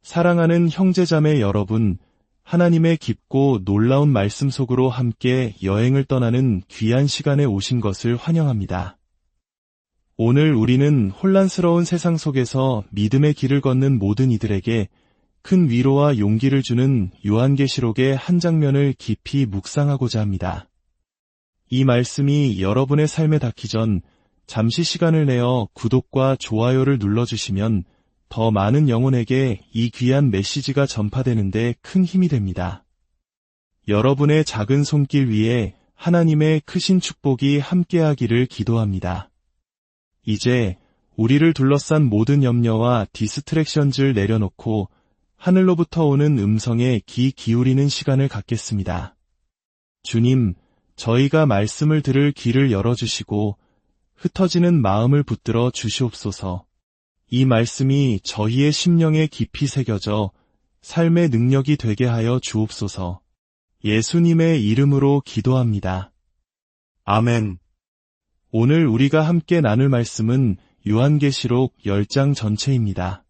사랑하는 형제자매 여러분, 하나님의 깊고 놀라운 말씀 속으로 함께 여행을 떠나는 귀한 시간에 오신 것을 환영합니다. 오늘 우리는 혼란스러운 세상 속에서 믿음의 길을 걷는 모든 이들에게 큰 위로와 용기를 주는 요한계시록의 한 장면을 깊이 묵상하고자 합니다. 이 말씀이 여러분의 삶에 닿기 전 잠시 시간을 내어 구독과 좋아요를 눌러주시면 더 많은 영혼에게 이 귀한 메시지가 전파되는데 큰 힘이 됩니다. 여러분의 작은 손길 위에 하나님의 크신 축복이 함께하기를 기도합니다. 이제 우리를 둘러싼 모든 염려와 디스트랙션즈를 내려놓고 하늘로부터 오는 음성에 귀 기울이는 시간을 갖겠습니다. 주님, 저희가 말씀을 들을 귀를 열어주시고 흩어지는 마음을 붙들어 주시옵소서. 이 말씀이 저희의 심령에 깊이 새겨져 삶의 능력이 되게 하여 주옵소서. 예수님의 이름으로 기도합니다. 아멘. 오늘 우리가 함께 나눌 말씀은 요한계시록 10장 전체입니다.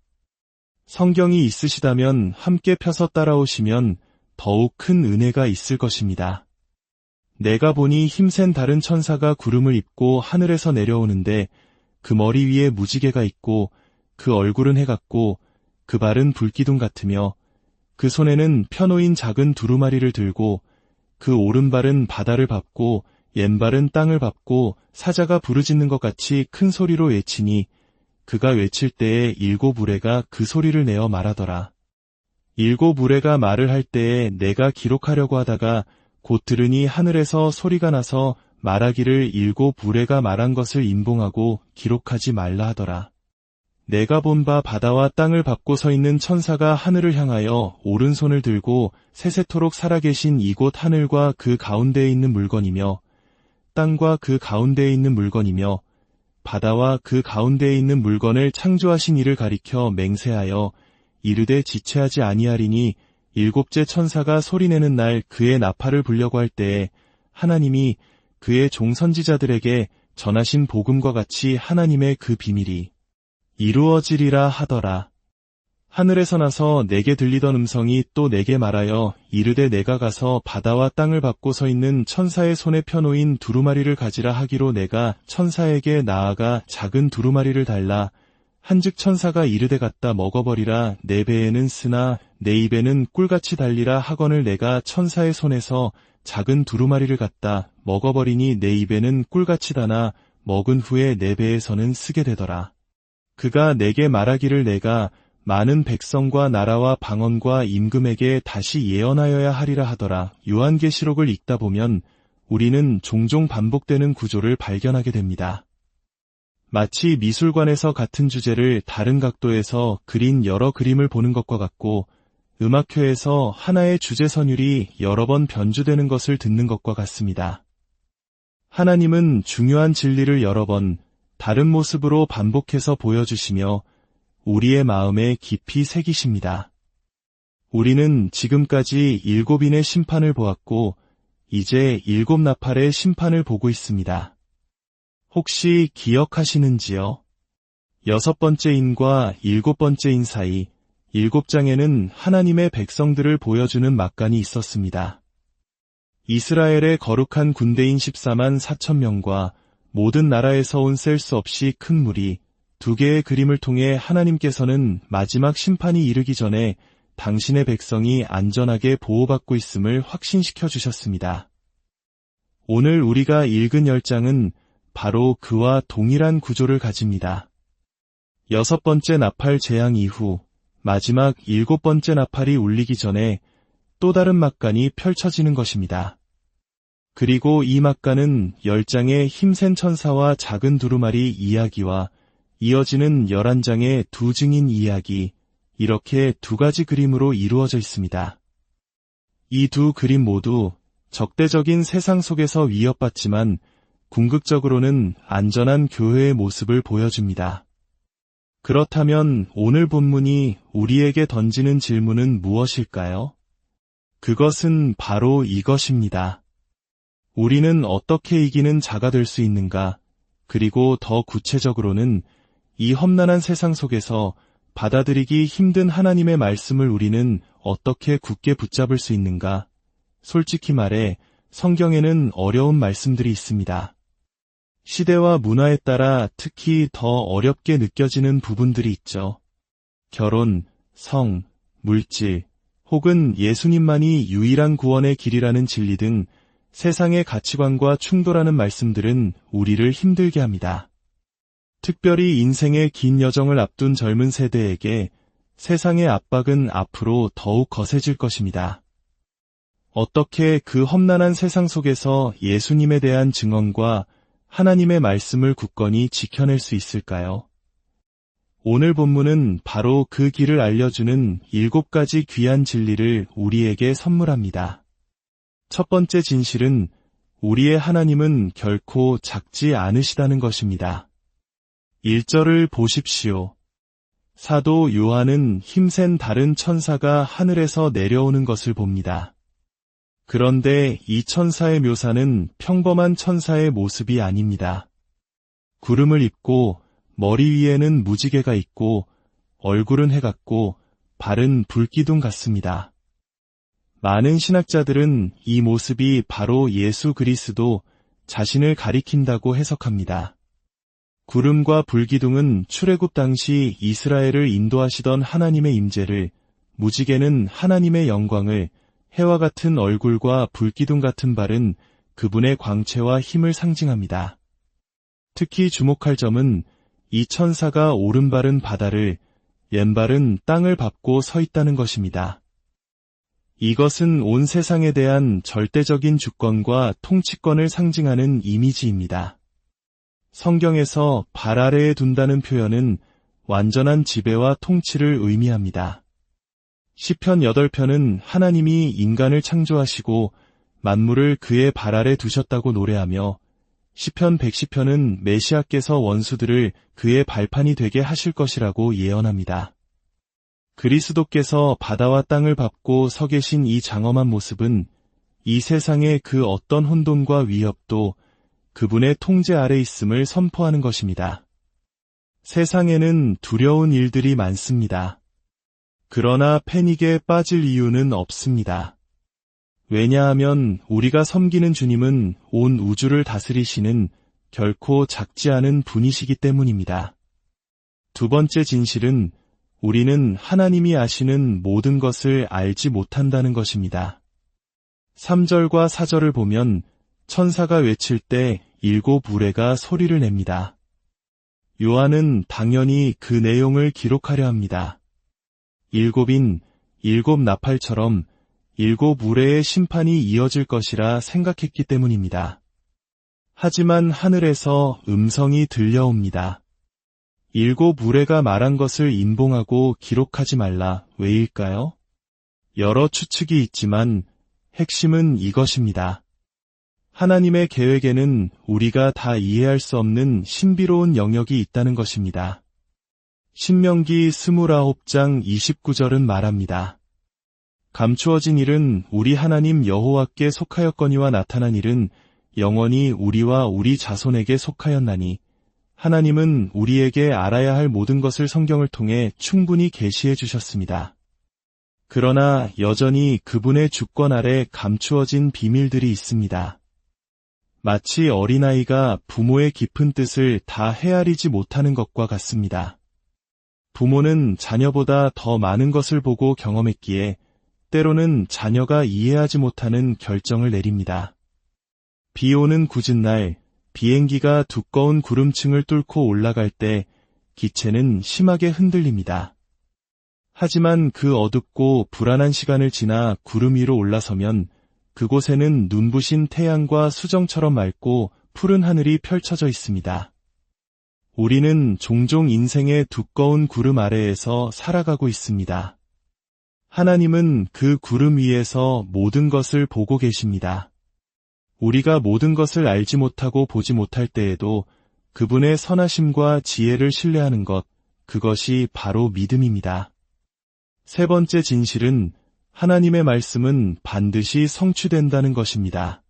성경이 있으시다면 함께 펴서 따라오시면 더욱 큰 은혜가 있을 것입니다. 내가 보니 힘센 다른 천사가 구름을 입고 하늘에서 내려오는데 그 머리 위에 무지개가 있고 그 얼굴은 해 같고 그 발은 불기둥 같으며 그 손에는 펴놓인 작은 두루마리를 들고 그 오른발은 바다를 밟고 왼발은 땅을 밟고 사자가 부르짖는 것 같이 큰 소리로 외치니 그가 외칠 때에 7 우레가 그 소리를 내어 말하더라. 7 우레가 말을 할 때에 내가 기록하려고 하다가 곧 들으니 하늘에서 소리가 나서 말하기를 7 우레가 말한 것을 임봉하고 기록하지 말라 하더라. 내가 본 바 바다와 땅을 밟고 서 있는 천사가 하늘을 향하여 오른손을 들고 세세토록 살아계신 이곳 하늘과 그 가운데에 있는 물건이며 땅과 그 가운데에 있는 물건이며 바다와 그 가운데에 있는 물건을 창조하신 이를 가리켜 맹세하여 이르되 지체하지 아니하리니 7째 천사가 소리내는 날 그의 나팔을 불려고 할 때에 하나님이 그의 종선지자들에게 전하신 복음과 같이 하나님의 그 비밀이 이루어지리라 하더라. 하늘에서 나서 내게 들리던 음성이 또 내게 말하여 이르되 내가 가서 바다와 땅을 밟고 서 있는 천사의 손에 펴놓인 두루마리를 가지라 하기로 내가 천사에게 나아가 작은 두루마리를 달라 한즉 천사가 이르되 갖다 먹어버리라 내 배에는 쓰나 내 입에는 꿀같이 달리라 하거늘 내가 천사의 손에서 작은 두루마리를 갖다 먹어버리니 내 입에는 꿀같이 다나 먹은 후에 내 배에서는 쓰게 되더라. 그가 내게 말하기를 내가 많은 백성과 나라와 방언과 임금에게 다시 예언하여야 하리라 하더라. 요한계시록을 읽다 보면 우리는 종종 반복되는 구조를 발견하게 됩니다. 마치 미술관에서 같은 주제를 다른 각도에서 그린 여러 그림을 보는 것과 같고 음악회에서 하나의 주제 선율이 여러 번 변주되는 것을 듣는 것과 같습니다. 하나님은 중요한 진리를 여러 번 다른 모습으로 반복해서 보여주시며 우리의 마음에 깊이 새기십니다. 우리는 지금까지 7인의 심판을 보았고 이제 7 나팔의 심판을 보고 있습니다. 혹시 기억하시는지요? 6번째 인과 7번째 인 사이 7장에는 하나님의 백성들을 보여주는 막간이 있었습니다. 이스라엘의 거룩한 군대인 14만 4천 명과 모든 나라에서 온 셀 수 없이 큰 무리 2개의 그림을 통해 하나님께서는 마지막 심판이 이르기 전에 당신의 백성이 안전하게 보호받고 있음을 확신시켜 주셨습니다. 오늘 우리가 읽은 10장은 바로 그와 동일한 구조를 가집니다. 6번째 나팔 재앙 이후 마지막 7번째 나팔이 울리기 전에 또 다른 막간이 펼쳐지는 것입니다. 그리고 이 막간은 10장의 힘센 천사와 작은 두루마리 이야기와 이어지는 11장의 두 증인 이야기, 이렇게 2가지 그림으로 이루어져 있습니다. 이 2 그림 모두 적대적인 세상 속에서 위협받지만 궁극적으로는 안전한 교회의 모습을 보여줍니다. 그렇다면 오늘 본문이 우리에게 던지는 질문은 무엇일까요? 그것은 바로 이것입니다. 우리는 어떻게 이기는 자가 될 수 있는가? 그리고 더 구체적으로는 이 험난한 세상 속에서 받아들이기 힘든 하나님의 말씀을 우리는 어떻게 굳게 붙잡을 수 있는가? 솔직히 말해 성경에는 어려운 말씀들이 있습니다. 시대와 문화에 따라 특히 더 어렵게 느껴지는 부분들이 있죠. 결혼, 성, 물질, 혹은 예수님만이 유일한 구원의 길이라는 진리 등 세상의 가치관과 충돌하는 말씀들은 우리를 힘들게 합니다. 특별히 인생의 긴 여정을 앞둔 젊은 세대에게 세상의 압박은 앞으로 더욱 거세질 것입니다. 어떻게 그 험난한 세상 속에서 예수님에 대한 증언과 하나님의 말씀을 굳건히 지켜낼 수 있을까요? 오늘 본문은 바로 그 길을 알려주는 7가지 귀한 진리를 우리에게 선물합니다. 첫 번째 진실은 우리의 하나님은 결코 작지 않으시다는 것입니다. 1절을 보십시오. 사도 요한은 힘센 다른 천사가 하늘에서 내려오는 것을 봅니다. 그런데 이 천사의 묘사는 평범한 천사의 모습이 아닙니다. 구름을 입고 머리 위에는 무지개가 있고 얼굴은 해 같고 발은 불기둥 같습니다. 많은 신학자들은 이 모습이 바로 예수 그리스도 자신을 가리킨다고 해석합니다. 구름과 불기둥은 출애굽 당시 이스라엘을 인도하시던 하나님의 임재를, 무지개는 하나님의 영광을, 해와 같은 얼굴과 불기둥 같은 발은 그분의 광채와 힘을 상징합니다. 특히 주목할 점은 이 천사가 오른발은 바다를, 왼발은 땅을 밟고 서 있다는 것입니다. 이것은 온 세상에 대한 절대적인 주권과 통치권을 상징하는 이미지입니다. 성경에서 발 아래에 둔다는 표현은 완전한 지배와 통치를 의미합니다. 시편 8편은 하나님이 인간을 창조하시고 만물을 그의 발 아래 두셨다고 노래하며 시편 110편은 메시아께서 원수들을 그의 발판이 되게 하실 것이라고 예언합니다. 그리스도께서 바다와 땅을 밟고 서 계신 이 장엄한 모습은 이 세상의 그 어떤 혼돈과 위협도 그분의 통제 아래 있음을 선포하는 것입니다. 세상에는 두려운 일들이 많습니다. 그러나 패닉에 빠질 이유는 없습니다. 왜냐하면 우리가 섬기는 주님은 온 우주를 다스리시는 결코 작지 않은 분이시기 때문입니다. 두 번째 진실은 우리는 하나님이 아시는 모든 것을 알지 못한다는 것입니다. 3절과 4절을 보면 천사가 외칠 때 7 우레가 소리를 냅니다. 요한은 당연히 그 내용을 기록하려 합니다. 7인 7 나팔처럼 7 우레의 심판이 이어질 것이라 생각했기 때문입니다. 하지만 하늘에서 음성이 들려옵니다. 7 우레가 말한 것을 인봉하고 기록하지 말라. 왜일까요? 여러 추측이 있지만 핵심은 이것입니다. 하나님의 계획에는 우리가 다 이해할 수 없는 신비로운 영역이 있다는 것입니다. 신명기 29장 29절은 말합니다. 감추어진 일은 우리 하나님 여호와께 속하였거니와 나타난 일은 영원히 우리와 우리 자손에게 속하였나니 하나님은 우리에게 알아야 할 모든 것을 성경을 통해 충분히 계시해 주셨습니다. 그러나 여전히 그분의 주권 아래 감추어진 비밀들이 있습니다. 마치 어린아이가 부모의 깊은 뜻을 다 헤아리지 못하는 것과 같습니다. 부모는 자녀보다 더 많은 것을 보고 경험했기에 때로는 자녀가 이해하지 못하는 결정을 내립니다. 비 오는 궂은 날, 비행기가 두꺼운 구름층을 뚫고 올라갈 때 기체는 심하게 흔들립니다. 하지만 그 어둡고 불안한 시간을 지나 구름 위로 올라서면 그곳에는 눈부신 태양과 수정처럼 맑고 푸른 하늘이 펼쳐져 있습니다. 우리는 종종 인생의 두꺼운 구름 아래에서 살아가고 있습니다. 하나님은 그 구름 위에서 모든 것을 보고 계십니다. 우리가 모든 것을 알지 못하고 보지 못할 때에도 그분의 선하심과 지혜를 신뢰하는 것, 그것이 바로 믿음입니다. 세 번째 진실은 하나님의 말씀은 반드시 성취된다는 것입니다.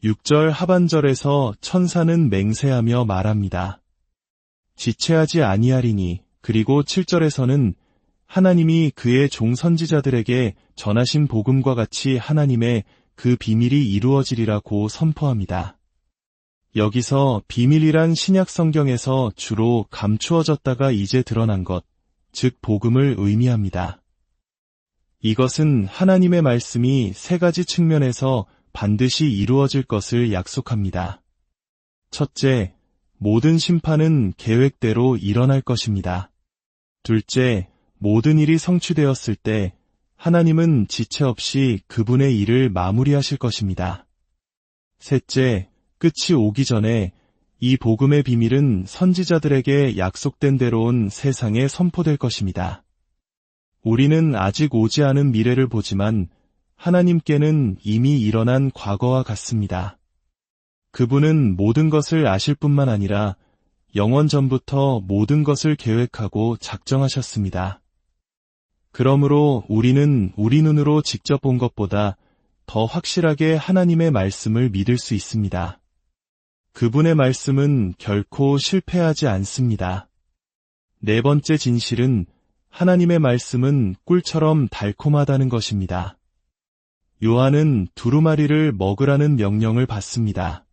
6절 하반절에서 천사는 맹세하며 말합니다. 지체하지 아니하리니 그리고 7절에서는 하나님이 그의 종 선지자들에게 전하신 복음과 같이 하나님의 그 비밀이 이루어지리라고 선포합니다. 여기서 비밀이란 신약 성경에서 주로 감추어졌다가 이제 드러난 것, 즉 복음을 의미합니다. 이것은 하나님의 말씀이 세 가지 측면에서 반드시 이루어질 것을 약속합니다. 첫째, 모든 심판은 계획대로 일어날 것입니다. 둘째, 모든 일이 성취되었을 때 하나님은 지체 없이 그분의 일을 마무리하실 것입니다. 셋째, 끝이 오기 전에 이 복음의 비밀은 선지자들에게 약속된 대로 온 세상에 선포될 것입니다. 우리는 아직 오지 않은 미래를 보지만 하나님께는 이미 일어난 과거와 같습니다. 그분은 모든 것을 아실 뿐만 아니라 영원 전부터 모든 것을 계획하고 작정하셨습니다. 그러므로 우리는 우리 눈으로 직접 본 것보다 더 확실하게 하나님의 말씀을 믿을 수 있습니다. 그분의 말씀은 결코 실패하지 않습니다. 네 번째 진실은 하나님의 말씀은 꿀처럼 달콤하다는 것입니다. 요한은 두루마리를 먹으라는 명령을 받습니다.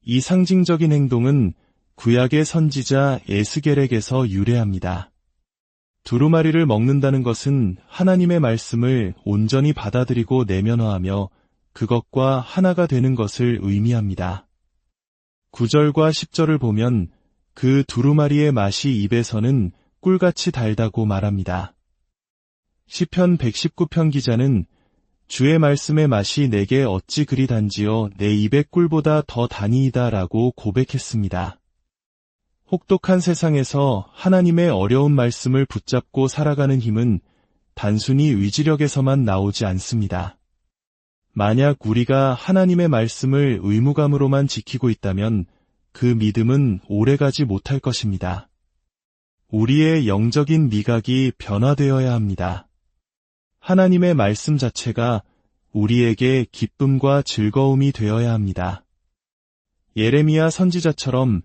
이 상징적인 행동은 구약의 선지자 에스겔에게서 유래합니다. 두루마리를 먹는다는 것은 하나님의 말씀을 온전히 받아들이고 내면화하며 그것과 하나가 되는 것을 의미합니다. 9절과 10절을 보면 그 두루마리의 맛이 입에서는 꿀같이 달다고 말합니다. 시편 119편 기자는 주의 말씀의 맛이 내게 어찌 그리 단지요 내 입의 꿀보다 더 다니이다 라고 고백했습니다. 혹독한 세상에서 하나님의 어려운 말씀을 붙잡고 살아가는 힘은 단순히 의지력에서만 나오지 않습니다. 만약 우리가 하나님의 말씀을 의무감으로만 지키고 있다면 그 믿음은 오래가지 못할 것입니다. 우리의 영적인 미각이 변화되어야 합니다. 하나님의 말씀 자체가 우리에게 기쁨과 즐거움이 되어야 합니다. 예레미야 선지자처럼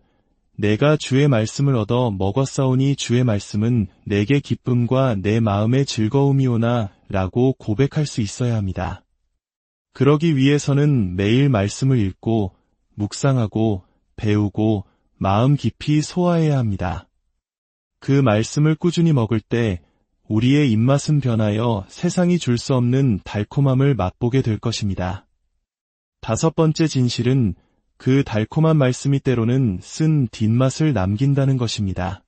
내가 주의 말씀을 얻어 먹었사오니 주의 말씀은 내게 기쁨과 내 마음의 즐거움이오나 라고 고백할 수 있어야 합니다. 그러기 위해서는 매일 말씀을 읽고 묵상하고 배우고 마음 깊이 소화해야 합니다. 그 말씀을 꾸준히 먹을 때 우리의 입맛은 변하여 세상이 줄 수 없는 달콤함을 맛보게 될 것입니다. 다섯 번째 진실은 그 달콤한 말씀이 때로는 쓴 뒷맛을 남긴다는 것입니다.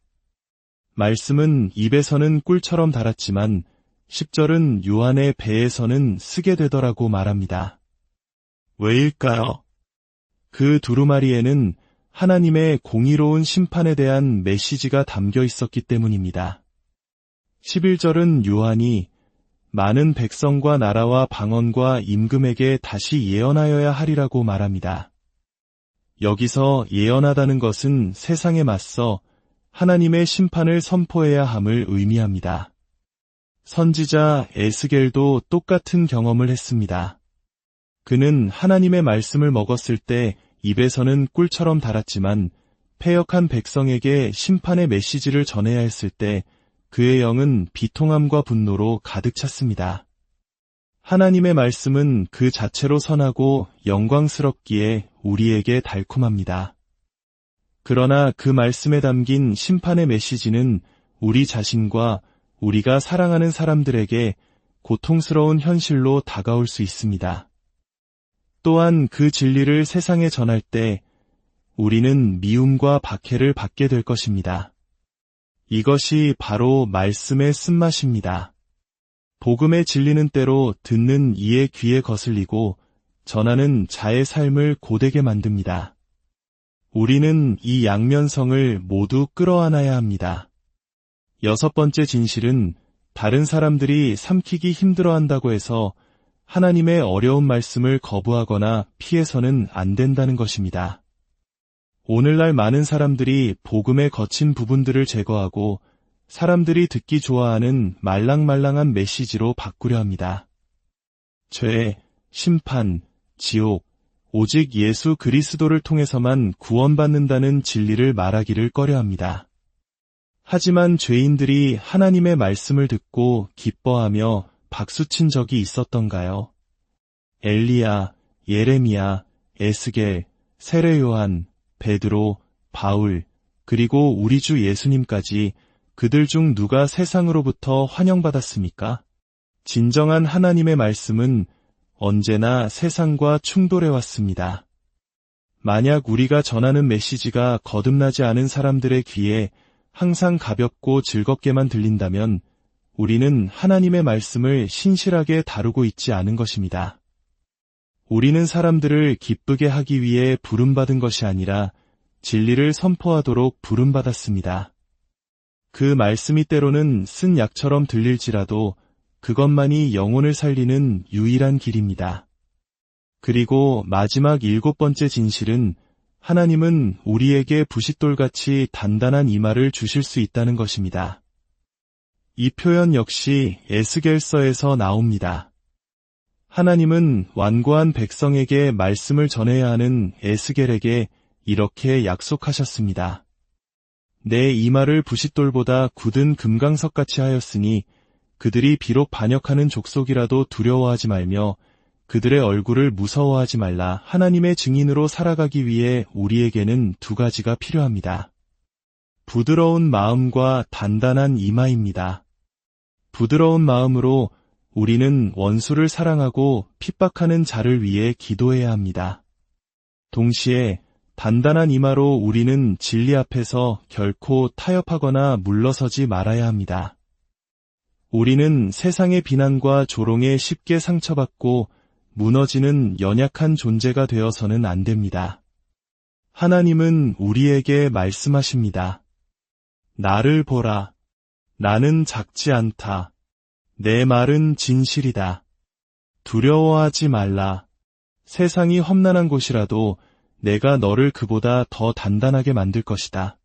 말씀은 입에서는 꿀처럼 달았지만 10절은 요한의 배에서는 쓰게 되더라고 말합니다. 왜일까요? 그 두루마리에는 하나님의 공의로운 심판에 대한 메시지가 담겨 있었기 때문입니다. 11절은 요한이 많은 백성과 나라와 방언과 임금에게 다시 예언하여야 하리라고 말합니다. 여기서 예언하다는 것은 세상에 맞서 하나님의 심판을 선포해야 함을 의미합니다. 선지자 에스겔도 똑같은 경험을 했습니다. 그는 하나님의 말씀을 먹었을 때 입에서는 꿀처럼 달았지만 패역한 백성에게 심판의 메시지를 전해야 했을 때 그의 영은 비통함과 분노로 가득 찼습니다. 하나님의 말씀은 그 자체로 선하고 영광스럽기에 우리에게 달콤합니다. 그러나 그 말씀에 담긴 심판의 메시지는 우리 자신과 우리가 사랑하는 사람들에게 고통스러운 현실로 다가올 수 있습니다. 또한 그 진리를 세상에 전할 때 우리는 미움과 박해를 받게 될 것입니다. 이것이 바로 말씀의 쓴맛입니다. 복음의 진리는 때로 듣는 이의 귀에 거슬리고 전하는 자의 삶을 고되게 만듭니다. 우리는 이 양면성을 모두 끌어안아야 합니다. 여섯 번째 진실은 다른 사람들이 삼키기 힘들어한다고 해서 하나님의 어려운 말씀을 거부하거나 피해서는 안 된다는 것입니다. 오늘날 많은 사람들이 복음의 거친 부분들을 제거하고 사람들이 듣기 좋아하는 말랑말랑한 메시지로 바꾸려 합니다. 죄, 심판, 지옥, 오직 예수 그리스도를 통해서만 구원받는다는 진리를 말하기를 꺼려합니다. 하지만 죄인들이 하나님의 말씀을 듣고 기뻐하며 박수친 적이 있었던가요? 엘리야, 예레미야, 에스겔, 세례 요한, 베드로, 바울, 그리고 우리 주 예수님까지 그들 중 누가 세상으로부터 환영받았습니까? 진정한 하나님의 말씀은 언제나 세상과 충돌해 왔습니다. 만약 우리가 전하는 메시지가 거듭나지 않은 사람들의 귀에 항상 가볍고 즐겁게만 들린다면 우리는 하나님의 말씀을 신실하게 다루고 있지 않은 것입니다. 우리는 사람들을 기쁘게 하기 위해 부름받은 것이 아니라 진리를 선포하도록 부름받았습니다. 그 말씀이 때로는 쓴 약처럼 들릴지라도 그것만이 영혼을 살리는 유일한 길입니다. 그리고 마지막 7번째 진실은 하나님은 우리에게 부싯돌같이 단단한 이마를 주실 수 있다는 것입니다. 이 표현 역시 에스겔서에서 나옵니다. 하나님은 완고한 백성에게 말씀을 전해야 하는 에스겔에게 이렇게 약속하셨습니다. 내 이마를 부싯돌보다 굳은 금강석같이 하였으니 그들이 비록 반역하는 족속이라도 두려워하지 말며 그들의 얼굴을 무서워하지 말라. 하나님의 증인으로 살아가기 위해 우리에게는 두 가지가 필요합니다. 부드러운 마음과 단단한 이마입니다. 부드러운 마음으로 우리는 원수를 사랑하고 핍박하는 자를 위해 기도해야 합니다. 동시에 단단한 이마로 우리는 진리 앞에서 결코 타협하거나 물러서지 말아야 합니다. 우리는 세상의 비난과 조롱에 쉽게 상처받고 무너지는 연약한 존재가 되어서는 안 됩니다. 하나님은 우리에게 말씀하십니다. 나를 보라. 나는 작지 않다. 내 말은 진실이다. 두려워하지 말라. 세상이 험난한 곳이라도 내가 너를 그보다 더 단단하게 만들 것이다.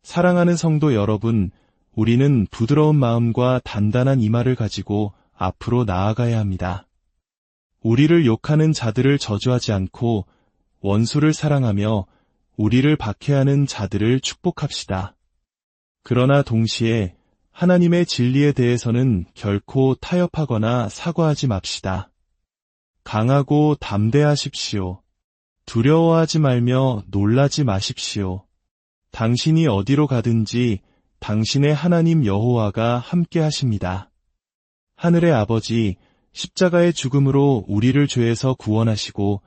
사랑하는 성도 여러분, 우리는 부드러운 마음과 단단한 이마를 가지고 앞으로 나아가야 합니다. 우리를 욕하는 자들을 저주하지 않고 원수를 사랑하며 우리를 박해하는 자들을 축복합시다. 그러나 동시에 하나님의 진리에 대해서는 결코 타협하거나 사과하지 맙시다. 강하고 담대하십시오. 두려워하지 말며 놀라지 마십시오. 당신이 어디로 가든지 당신의 하나님 여호와가 함께 하십니다. 하늘의 아버지, 십자가의 죽음으로 우리를 죄에서 구원하시고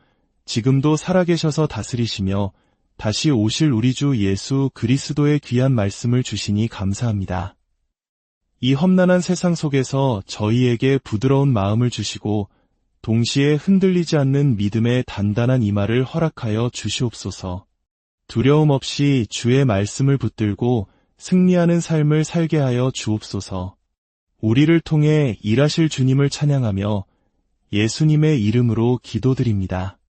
지금도 살아계셔서 다스리시며 다시 오실 우리 주 예수 그리스도의 귀한 말씀을 주시니 감사합니다. 이 험난한 세상 속에서 저희에게 부드러운 마음을 주시고 동시에 흔들리지 않는 믿음의 단단한 이마를 허락하여 주시옵소서. 두려움 없이 주의 말씀을 붙들고 승리하는 삶을 살게 하여 주옵소서. 우리를 통해 일하실 주님을 찬양하며 예수님의 이름으로 기도드립니다.